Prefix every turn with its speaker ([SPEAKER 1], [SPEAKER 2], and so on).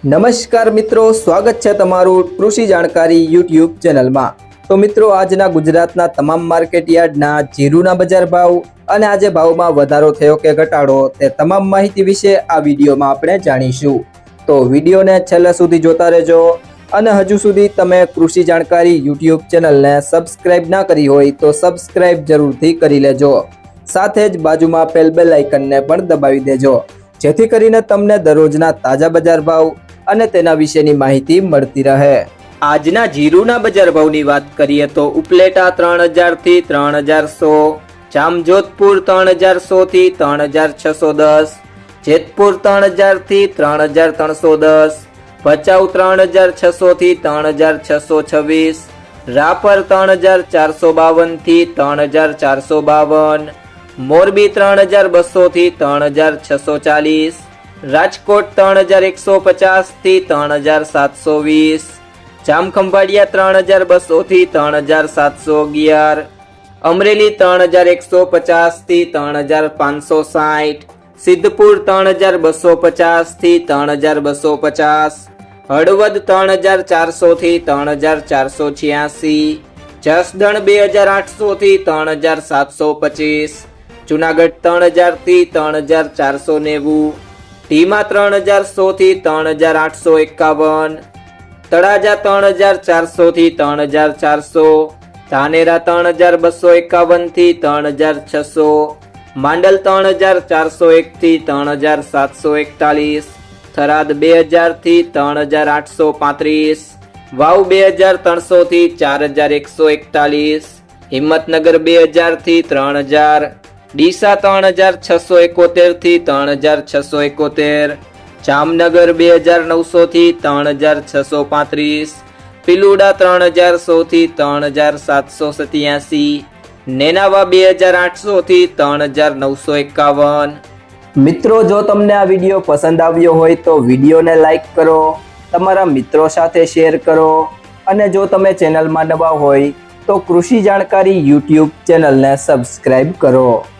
[SPEAKER 1] નમસ્કાર મિત્રો, સ્વાગત છે તમારું કૃષિ જાણકારી યુટ્યુબ ચેનલમાં। તો મિત્રો, આજના ગુજરાતના તમામ માર્કેટ યાર્ડના જીરુના બજાર ભાવ અને આજે ભાવમાં વધારો થયો કે ઘટાડો તે તમામ માહિતી વિશે આ વિડીયોમાં આપણે જાણીશું। તો વિડીયોને છેલ્લે સુધી જોતા રહેજો અને હજુ સુધી તમે કૃષિ જાણકારી યુટ્યુબ ચેનલને સબસ્ક્રાઇબ ના કરી હોય તો સબસ્ક્રાઇબ જરૂરથી કરી લેજો। સાથે જ બાજુમાં આપેલ બેલ આઇકનને પણ દબાવી દેજો, જેથી કરીને તમને દરરોજના તાજા બજાર ભાવ અને તેના વિશેની માહિતી મળતી રહે। આજના જીરુના બજાર ભાવની વાત કરીએ તો ઉપલેટા 3000 થી 3100, જામજોધપુર 3100 થી 3610, જેતપુર 3000 થી 3310, ભચાઉ 3600 થી 3626, રાપર 3452 થી 3452, મોરબી 3200 થી 3640, રાજકોટ 3150 થી 3720, જામખંભાળિયા 3200 થી 3711, અમરેલી 3150 થી 3560, સિદ્ધપુર 3250 થી 3250, હળવદ 3400 થી 3486, જસદણ 2800 થી 3725, જુનાગઢ 3000 થી 3490, ઢીમા 3100 થી 3851, તળાજા 3400 થી 3400, ધાનેરા 3251 થી 3600, માંડલ 3401 થી 3741, થરાદ 2000 થી 3835, વાવ 2300 થી 4141, હિંમતનગર 2000 થી 3000, ડીસા 3671 થી 3671, જામનગર 2900 થી 3635, પિલુડા 3100 થી 3787, નેનાવા 2800 થી 3951। મિત્રો, જો તમને આ વિડીયો પસંદ આવ્યો હોય તો વિડીયોને લાઈક કરો, તમારા મિત્રો સાથે શેર કરો અને જો તમે ચેનલમાં નવા હોય તો કૃષિ જાણકારી યુટ્યુબ ચેનલને સબસ્ક્રાઇબ કરો।